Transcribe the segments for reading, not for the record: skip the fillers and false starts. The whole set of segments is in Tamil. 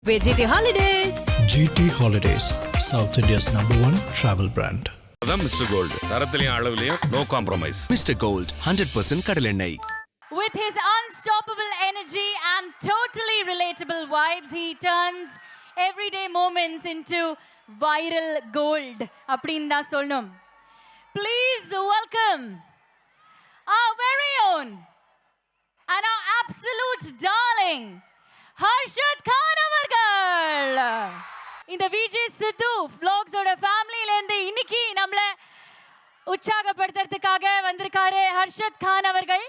with GT Holidays. GT Holidays, South India's #1 travel brand. அதான் மிஸ்டர் கோல்டு, தரத்திலையும் அளவுலையும் நோ காம்ப்ரமைஸ். மிஸ்டர் கோல்ட் 100% கடலெண்ணெய். With his unstoppable energy and totally relatable vibes, he turns everyday moments into viral gold. அப்படின் தான் சொல்லணும். Please welcome our very own and our absolute darling, Harshad Khan அவர்கள். இந்த விஜே சித்து vlogs ஓட ஃபேமிலில இருந்து இன்னைக்கு நம்மள உற்சாகப்படுத்துறதுக்காக வந்திருக்காரு ஹர்ஷத் கான் அவர்கள்.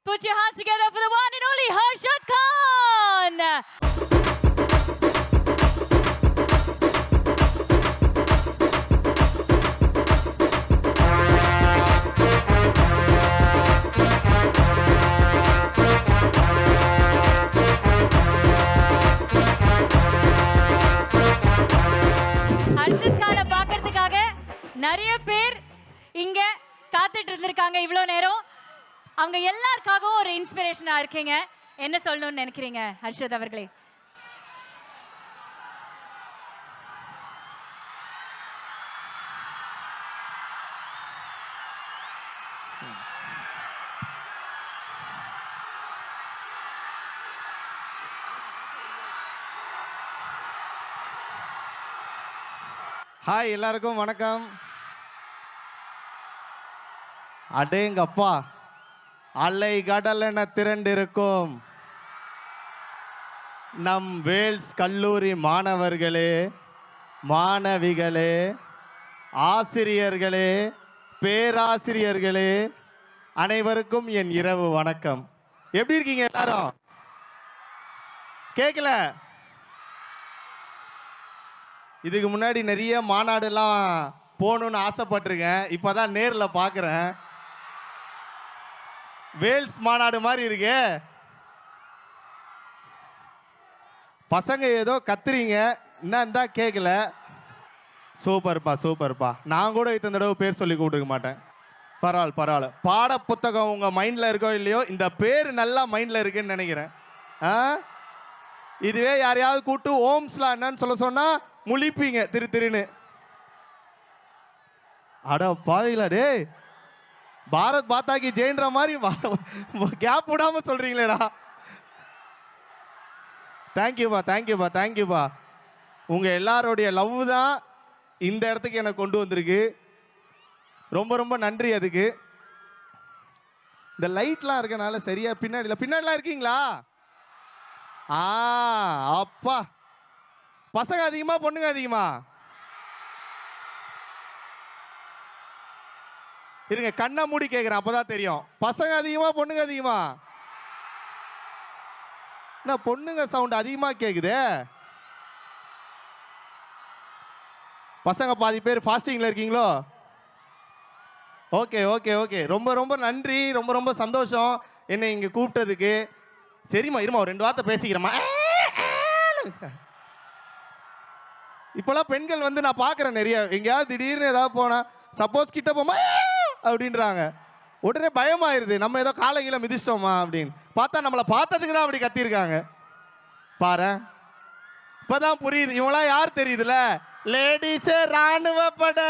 Put your hands together for the one and only Harshad Khan. Harshad கானை பார்க்கறதுக்காக நிறைய பேர் இங்க காத்துட்டு இருந்திருக்காங்க இவ்வளோ நேரம். அவங்க எல்லாருக்காகவும் ஒரு இன்ஸ்பிரேஷனா இருக்கீங்க. என்ன சொல்லணும்னு நினைக்கிறீங்க ஹர்ஷத் அவர்களே? ஹாய், எல்லாருக்கும் வணக்கம். அடேங்கப்பா, அலை கடல் என திரண்டிருக்கும் நம் வேல்ஸ் கல்லூரி மாணவர்களே, மாணவிகளே, ஆசிரியர்களே, பேராசிரியர்களே, அனைவருக்கும் என் இரவு வணக்கம். எப்படி இருக்கீங்க எல்லாரும்? கேட்கல? இதுக்கு முன்னாடி நிறைய மாநாடுலாம் போகணுன்னு ஆசைப்பட்டிருக்கேன். இப்போதான் நேரில் பார்க்குறேன். வேல்ஸ் மாநாடு மாதிரி இருக்கு. பசங்க ஏதோ கத்துறீங்க, என்னன்னு தான் கேட்கல. சூப்பர்ப்பா சூப்பர்ப்பா. நான் கூட இத்தனை தடவை பேர் சொல்லி கூப்பிட்டுக்க மாட்டேன். பரவாயில்ல பரவாயில்ல. பாட புத்தகம் உங்கள் மைண்டில் இருக்கோ இல்லையோ, இந்த பேர் நல்லா மைண்டில் இருக்குன்னு நினைக்கிறேன். இதுவே யாரையாவது கூப்பிட்டு ஓம்ஸ்லாம் என்னன்னு சொல்ல சொன்னால் முழிப்பீங்க திரு திருன்னு. அட பாவிங்களா டே, பாரத் பாத்தாக்கி ஜெயின்ற மாதிரி கேப் விடாம சொல்றீங்களேடா. தேங்க்யூப்பா தேங்க்யூப்பா தேங்க்யூப்பா. உங்க எல்லாரோடைய லவ் தான் இந்த இடத்துக்கு எனக்கு கொண்டு வந்திருக்கு. ரொம்ப ரொம்ப நன்றி அதுக்கு. இந்த லைட்லாம் இருக்கனால சரியா பின்னாடிலாம் இருக்கீங்களா? அப்பா, பசங்க அதிகமா பொண்ணுங்க அதிகமா? இருங்க, கண்ணை மூடி கேட்குறேன், அப்பதான் தெரியும். பசங்க அதிகமா பொண்ணுங்க அதிகமா? என்ன பொண்ணுங்க சவுண்ட் அதிகமா கேக்குது? பசங்க பாதி பேர் ஃபாஸ்டிங்ல இருக்கீங்களோ? Okay okay okay. ரொம்ப ரொம்ப நன்றி, ரொம்ப ரொம்ப சந்தோஷம் என்னை இங்க கூப்பிட்டதுக்கு. சரிம்மா, இருமா ஒரு 2 வார்த்தை பேசிக்கிறேம்மா. இப்போலாம் பெண்கள் வந்து நான் பார்க்குறேன் நிறைய, எங்கேயாவது திடீர்னு ஏதாவது போனால் சப்போஸ் கிட்ட போமா அப்படின்றாங்க. உடனே பயமாயிருது, நம்ம ஏதோ காலை கீழே மிதிச்சிட்டோமா அப்படின்னு. பார்த்தா நம்மளை பார்த்ததுக்கு தான் அப்படி கத்திருக்காங்க பாரு. இப்போதான் புரியுது இவங்களாம் யார் தெரியுதுல, லேடிஸே ராணுவ பட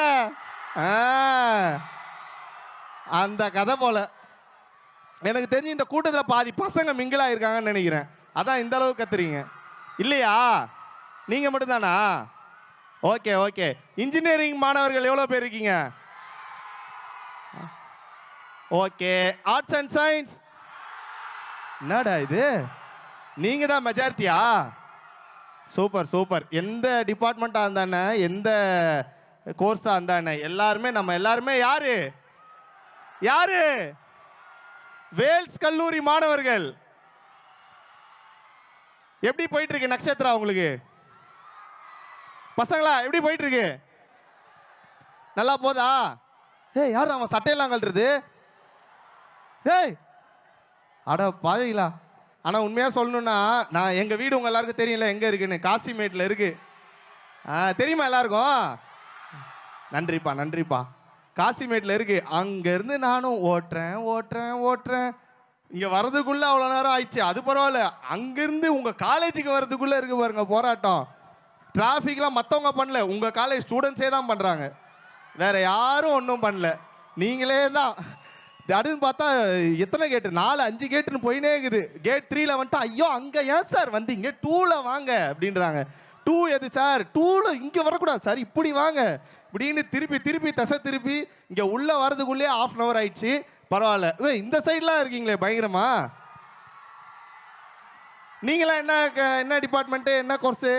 அந்த கதை போல. எனக்கு தெரிஞ்சு இந்த கூட்டத்தில் பாதி பசங்க மிங்கிளா இருக்காங்கன்னு நினைக்கிறேன். அதான் இந்த அளவுக்கு கத்துறீங்க இல்லையா? நீங்க மட்டும்தானா? Okay okay. இன்ஜினியரிங் மாணவர்கள் எவ்வளோ பேர் இருக்கீங்க? ஓகே. ஆர்ட்ஸ் அண்ட் சயின்ஸ் என்னடா இது, நீங்க தான் மெஜாரிட்டியா? Super super. எந்த டிபார்ட்மெண்ட்டாக இருந்தானே, எந்த கோர்ஸாக இருந்தானே, எல்லாருமே நம்ம எல்லாருமே யாரு யாரு? வேல்ஸ் கல்லூரி மாணவர்கள். எப்படி போயிட்டு இருக்கு நட்சத்திரா உங்களுக்கு? பசங்களா எப்படி போயிட்டு இருக்கு? நல்லா போதா? ஏய், யார் அவன் சட்டையெல்லாம் கழட்டுறது? ஏய், அட பாவீங்களா. ஆனால் உண்மையாக சொல்லணும்னா, நான் எங்கள் வீடு உங்கள் எல்லாருக்கும் தெரியல எங்கே இருக்குன்னு. காசிமேட்டில் இருக்கு. தெரியுமா எல்லாருக்கும்? நன்றிப்பா நன்றிப்பா. காசிமேட்டில் இருக்கு. அங்கேருந்து நானும் ஓட்டுறேன் ஓட்டுறேன் ஓட்டுறேன். இங்க வரதுக்குள்ள அவ்வளோ நேரம் ஆயிடுச்சு. அது பரவாயில்ல, அங்கிருந்து உங்க காலேஜுக்கு வரதுக்குள்ள இருக்கு பாருங்க போராட்டம். டிராஃபிக்லாம் மற்றவங்க பண்ணல, உங்க காலேஜ் ஸ்டூடெண்ட்ஸே தான் பண்றாங்க, வேற யாரும் ஒன்றும் பண்ணல, நீங்களே தான். அடுன்னு பார்த்தா எத்தனை கேட்டு, 4-5 கேட்டுன்னு போயினே இருக்குது. கேட் 3ல வந்துட்டு ஐயோ அங்கே ஏன் சார் வந்தீங்க, 2ல வாங்க அப்படின்றாங்க. 2 எது சார், 2ல இங்கே வரக்கூடாது சார், இப்படி வாங்க இப்படின்னு திருப்பி தசை திருப்பி இங்கே உள்ளே வரதுக்குள்ளேயே 1/2 hour ஆயிடுச்சு. பரவாயில்ல, இந்த சைட்லாம் இருக்கீங்களே பயங்கரமா. நீங்களாம் என்ன டிபார்ட்மெண்ட்டு, என்ன கோர்ஸு?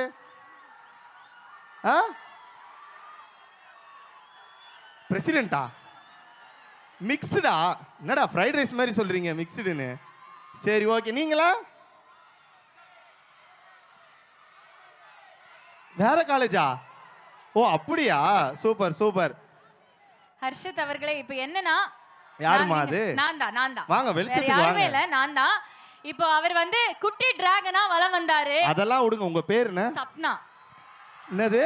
பிரசிடென்ட்டா? மிக்ஸ்டா? என்னடா ஃப்ரைட் ரைஸ் மாதிரி சொல்றீங்க மிக்ஸ்டுன்னு? சரி ஓகே. நீங்களா வேற காலேஜா? ஓ அப்படியா, சூப்பர் சூப்பர். ஹர்ஷத் அவர்களே, இப்போ என்னன்னா, யாருமா அது? நான் தான். வாங்க வெளிச்சத்துக்கு வாங்க. இல்ல நான் தான். இப்போ அவர் வந்து குட்டி டிராகனா வலம் வந்தாரு. அதெல்லாம் விடுங்க, உங்க பேர் என்ன? சப்னா. என்னது?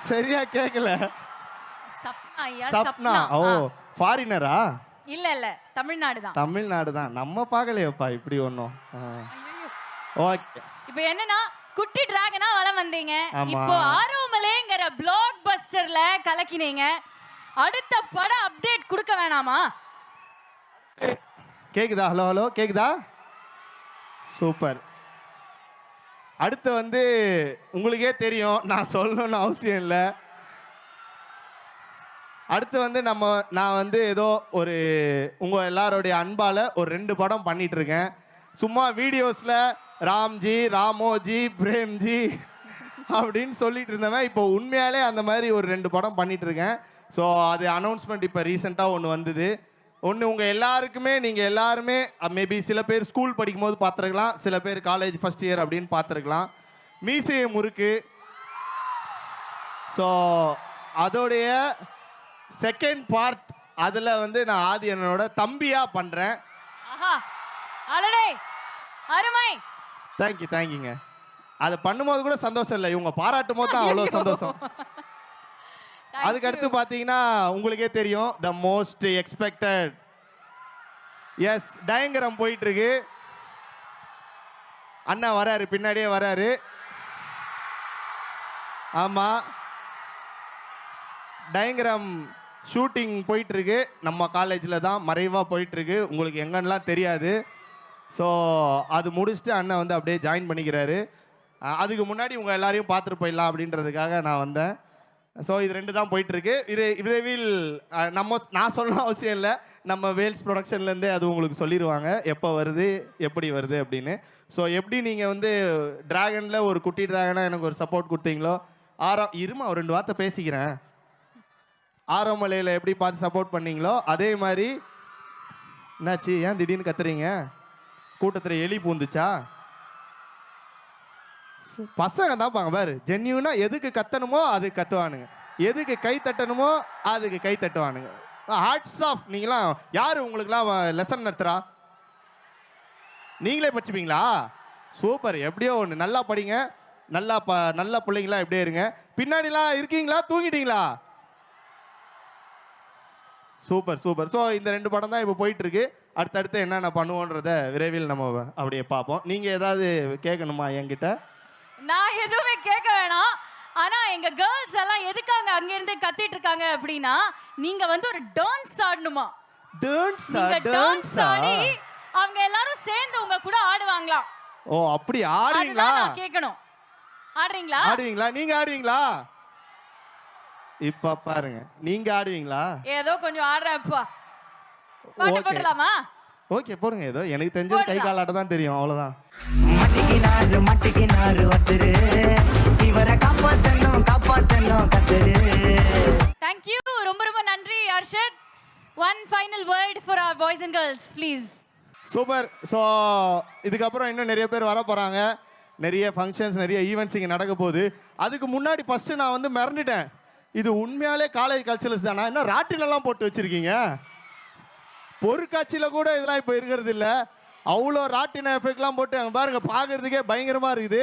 சரியா கேட்கல. சப்னா ஐயா, சப்னா. ஓ ஃபாரினரா? இல்ல தமிழ்நாடு தான். தமிழ்நாடு தான். நம்ம பார்க்கலையப்பா இப்படி ஒன்றும். ஓகே. இப்போ என்னன்னா, குட்டி டிராகனா வலம் வந்தீங்க. ஆமா. இப்போ ஆரோமலேங்கிற பிளாக் பஸ்டர்ல கலக்கினீங்க. அடுத்த பட அப்டேட் கொடுக்க வேணாமா? கேக்குதா? ஹலோ ஹலோ கேக்குதா? சூப்பர். அடுத்து வந்து உங்களுக்கே தெரியும், நான் சொல்லணும்னு அவசியம் இல்லை. அடுத்து வந்து நான் வந்து ஏதோ ஒரு உங்கள் எல்லாருடைய அன்பால் ஒரு 2 படம் பண்ணிட்டு இருக்கேன். சும்மா வீடியோஸில் ராம்ஜி, ராமோஜி, பிரேம்ஜி அப்படின்னு சொல்லிட்டு இருந்தவன் இப்போ உண்மையாலே அந்த மாதிரி ஒரு 2 படம் பண்ணிட்டு இருக்கேன். ஸோ அது அனௌன்ஸ்மெண்ட் இப்போ ரீசெண்டாக ஒன்று வந்தது. ஒன்று உங்கள் எல்லாருக்குமே, நீங்கள் எல்லாருமே மேபி சில பேர் ஸ்கூல் படிக்கும் போது பார்த்துருக்கலாம், சில பேர் காலேஜ் ஃபர்ஸ்ட் இயர் அப்படின்னு பார்த்துருக்கலாம். மீசைய முறுக்கு. ஸோ அதோடைய செகண்ட் பார்ட், அதில் வந்து நான் ஆதி அண்ணனோட தம்பியாக பண்ணுறேன். ஆஹா அடடே அருமை. தேங்க்யூங்க. அதை பண்ணும்போது கூட சந்தோஷம் இல்லை, இவங்க பாராட்டும் போது தான் அவ்வளோ சந்தோஷம். அதுக்கு அடுத்து பார்த்தீங்கன்னா உங்களுக்கே தெரியும், த மோஸ்ட் எக்ஸ்பெக்டட், எஸ் டயங்கரம் போயிட்டு இருக்கு. அண்ணா வராரு, பின்னாடியே வராரு. ஆமா, டயங்கரம் ஷூட்டிங் போயிட்டு இருக்கு. நம்ம காலேஜில் தான் மறைவாக போயிட்டு இருக்கு, உங்களுக்கு எங்கன்னெலாம் தெரியாது. ஸோ அது முடிச்சுட்டு அண்ணன் வந்து அப்படியே ஜாயின் பண்ணிக்கிறாரு. அதுக்கு முன்னாடி உங்கள் எல்லாரையும் பார்த்துட்டு போயிடலாம் அப்படின்றதுக்காக நான் வந்தேன். ஸோ இது 2 தான் போயிட்டுருக்கு. விரைவில் நான் சொல்லணும் அவசியம் இல்லை, நம்ம வேல்ஸ் ப்ரொடக்ஷன்லேருந்தே அது உங்களுக்கு சொல்லிடுவாங்க எப்போ வருது எப்படி வருது அப்படின்னு. ஸோ எப்படி நீங்கள் வந்து ட்ராகனில் ஒரு குட்டி ட்ராகனாக எனக்கு ஒரு சப்போர்ட் கொடுத்தீங்களோ, இருமா ஒரு 2 வார்த்தை பேசிக்கிறேன், ஆரோமலையில் எப்படி பார்த்து சப்போர்ட் பண்ணீங்களோ அதே மாதிரி. என்னாச்சு, ஏன் திடீர்னு கத்துறீங்க? கூட்டத்தில் எலி பூந்துச்சா? பசங்க தான் பாங்க பாரு, ஜென்யூனா எதுக்கு கத்தணுமோ அது கத்துவானுங்க, எதுக்கு கை தட்டணுமோ அதுக்கு கை தட்டுவானுங்க. Hats of. நீங்களாம் யாரு உங்களுக்குலாம் லெசன் நடத்துறா? நீங்களே படிச்சுப்பீங்களா? சூப்பர். எப்படியோ ஒன்று நல்லா படிங்க, நல்ல பிள்ளைங்களா எப்படியே இருங்க. பின்னாடிலாம் இருக்கீங்களா, தூங்கிட்டீங்களா? Super super. ஸோ இந்த 2 படம் தான் இப்போ போயிட்டு இருக்கு. அடுத்தடுத்து என்னென்ன பண்ணுவோன்றத விரைவில் நம்ம அப்படியே பார்ப்போம். நீங்கள் ஏதாவது கேட்கணுமா என்கிட்ட? நான் எதுவுமே கேட்க வேணாம். ஆனா எங்க கேர்ள்ஸ் எல்லாம் எதுக்காக அங்க இருந்து கத்திட்டு இருக்காங்க அப்படின்னா, நீங்க வந்து ஒரு டான்ஸ் ஆடணுமா? டான்ஸ் ஆடி அவங்க எல்லாரும் சேர்ந்து உங்க கூட ஆடுவாங்களா? ஓ அப்படி ஆடுவீங்களா? நான் கேட்கணும். ஆடுவீங்களா? நீங்க ஆடுவீங்களா? இப்ப பாருங்க, நீங்க ஆடுவீங்களா? ஏதோ கொஞ்சம் ஆடுறப்பா. பாட்டு போடலாமா? ஓகே போடுங்க. ஏதோ எனக்கு தெரிஞ்சது கை கால் ஆட்ட தான் தெரியும், அவ்வளவுதான். மட்டிக்கினாரு ஒருத்தரு, இவரை காப்பாத்தணும் கத்துரு. Thank you. ரொம்ப நன்றி Harshad. One final word for our boys and girls, please. Super. So இதுக்கப்புறம் இன்னும் நிறைய பேர் வர போறாங்க, நிறைய ஃபங்க்ஷன்ஸ், நிறைய ஈவெண்ட்ஸ் இங்கே நடக்க போகுது. அதுக்கு முன்னாடி ஃபர்ஸ்ட் நான் வந்து மிரண்டுட்டேன், இது உண்மையாலே காலேஜ் கல்ச்சரல்ஸ் தானா? இன்னும் ராட்டினெல்லாம் போட்டு வச்சிருக்கீங்க. பொருட்காட்சியில் கூட இதெல்லாம் இப்போ இருக்கிறது இல்லை. அவ்வளோ ராட்டின எஃபெக்ட்லாம் போட்டு அங்கே பாருங்க, பார்க்கறதுக்கே பயங்கரமாக இருக்குது.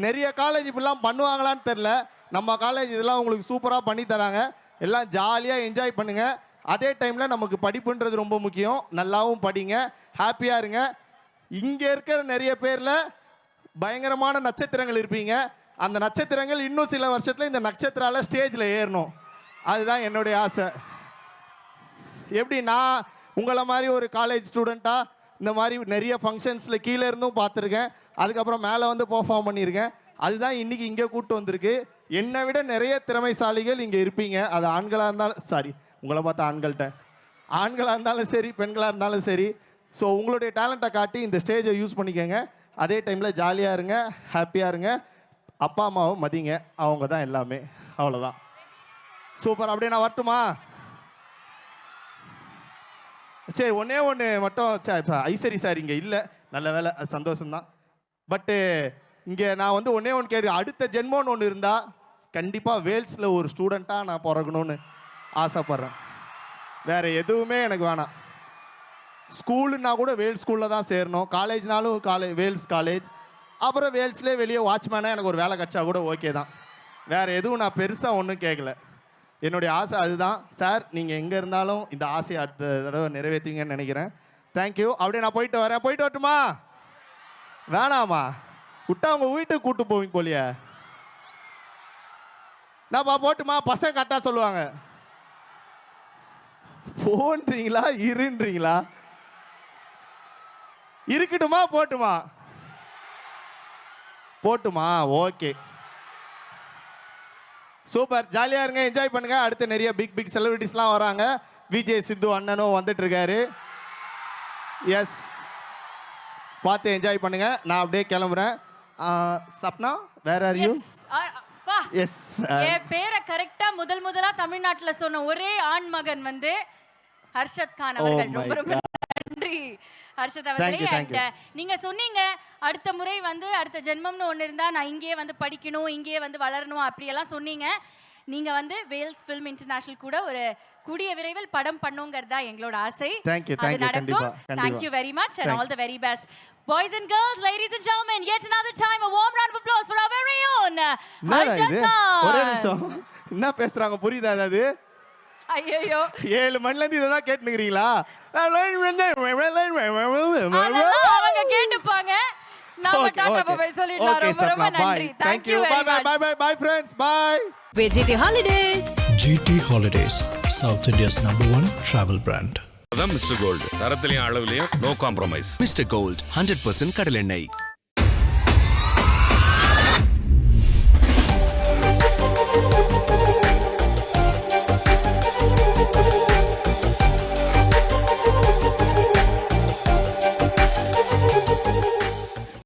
நிறைய காலேஜ் இப்படிலாம் பண்ணுவாங்களான்னு தெரில. நம்ம காலேஜ் இதெல்லாம் உங்களுக்கு சூப்பராக பண்ணி தராங்க. எல்லாம் ஜாலியாக என்ஜாய் பண்ணுங்கள். அதே டைமில் நமக்கு படிப்புன்றது ரொம்ப முக்கியம். நல்லாவும் படிங்க, ஹாப்பியாக இருங்க. இங்கே இருக்கிற நிறைய பேரில் பயங்கரமான நட்சத்திரங்கள் இருப்பீங்க. அந்த நட்சத்திரங்கள் இன்னும் சில வருஷத்தில் இந்த நட்சத்திரால ஸ்டேஜில் ஏறணும். அதுதான் என்னுடைய ஆசை. எப்படி நான் உங்களை மாதிரி ஒரு காலேஜ் ஸ்டூடெண்ட்டாக இந்த மாதிரி நிறைய ஃபங்க்ஷன்ஸில் கீழே இருந்தும் பார்த்துருக்கேன், அதுக்கப்புறம் மேலே வந்து பெர்ஃபார்ம் பண்ணியிருக்கேன். அதுதான் இன்றைக்கி இங்கே கூப்பிட்டு வந்திருக்கு. என்னை விட நிறைய திறமைசாலிகள் இங்கே இருப்பீங்க. அது ஆண்களாக இருந்தாலும் உங்களை பார்த்தா ஆண்களாக இருந்தாலும் சரி, பெண்களாக இருந்தாலும் சரி. ஸோ உங்களுடைய டேலண்ட்டை காட்டி இந்த ஸ்டேஜை யூஸ் பண்ணிக்கோங்க. அதே டைமில் ஜாலியாக இருங்க, ஹாப்பியாக இருங்க. அப்பா அம்மாவை மதிங்க, அவங்க தான் எல்லாமே. அவ்வளோதான். சூப்பர். அப்படியே நான் வரட்டுமா? சரி, ஒன்றே ஒன்று மட்டும். ஐசரி சார் இங்கே இல்லை, நல்ல வேலை, அது சந்தோஷம்தான். பட்டு இங்கே நான் வந்து ஒன்றே ஒன்று கேட்கு, அடுத்த ஜென்மோன்னு ஒன்று இருந்தால் கண்டிப்பாக வேல்ஸில் ஒரு ஸ்டூடெண்ட்டாக நான் பிறக்கணும்னு ஆசைப்பட்றேன். வேறு எதுவுமே எனக்கு வேணாம். ஸ்கூலுன்னா கூட வேல்ஸ் ஸ்கூலில் தான் சேரணும், காலேஜ்னாலும் வேல்ஸ் காலேஜ், அப்புறம் வேல்ஸ்லேயே வெளியே வாட்ச்மேனாக எனக்கு ஒரு வேலை கிடச்சா கூட ஓகே தான். வேறு எதுவும் நான் பெருசாக ஒன்றும் கேட்கல. என்னுடைய ஆசை அதுதான். சார், நீங்கள் எங்கே இருந்தாலும் இந்த ஆசையை அடுத்த தடவை நிறைவேற்றுவீங்கன்னு நினைக்கிறேன். தேங்க்யூ. அப்படியே நான் போயிட்டு வரேன். போயிட்டு வரட்டுமா? வேணாமா? விட்டா அவங்க வீட்டுக்கு கூப்பிட்டு போவீங்க போலியே. நான் போட்டுமா? பசங்க கரெக்டாக சொல்லுவாங்க. போன்றீங்களா இருன்றீங்களா? இருக்கட்டுமா போட்டுமா? போட்டுமா? Okay, super. ஜாலியாக இருங்க, என்ஜாய் பண்ணுங்க. அடுத்து நிறைய பிக் செலிபிரிட்டிஸ்லாம் வராங்க. விஜய் சித்து அண்ணனும் வந்துட்டு இருக்காரு. எஸ், பார்த்து என்ஜாய் பண்ணுங்க. நான் அப்படியே கிளம்புறேன். Sapna, where are you? Yes, என் பேரை கரெக்டா முதலா தமிழ்நாட்டுல சொன்ன ஒரே ஆண் மகன் வந்து ஹர்ஷத் கான் அவர்கள். ரொம்ப ரொம்ப நன்றி ஹர்ஷத் அவர்களே. அண்ட் நீங்க சொன்னீங்க அடுத்த முறை வந்து அடுத்த ஜென்மம்னு ஒன்று இருந்தா நான் இங்கேயே வந்து படிக்கணும், இங்கேயே வந்து வளரணும் அப்படியெல்லாம் சொன்னீங்க. நீங்க வந்து வேல்ஸ் ஃபிலிம் இன்டர்நேஷனல் கூட ஒரு கூடிய விரைவில் படம் பண்ணுங்கிறது தான் எங்களோட ஆசை. அது நடக்கும். Thank you very much and all the very best. Boys and girls, ladies and gentlemen, yet another time a warm round of applause for our very own Harshad Khan. ஒரே நிமிஷம், என்ன பேசுறாங்க புரியுதா? அது ஐயோ 7 மணில இருந்து இதெல்லாம் கேட்டுக்கிறீங்களா? அவங்க கேட்டுப்பாங்க. நாம டாடா பை சொல்லிடலாம். ரொம்ப ரொம்ப நன்றி. Thank you very much. Bye friends, bye. GT Holidays. GT Holidays, South India's #1 travel brand. அதான் மிஸ்டர் கோல்டு. தரத்திலையும் அளவுலையும் நோ காம்ப்ரமைஸ். மிஸ்டர் கோல்ட் 100% கடலெண்ணெய்.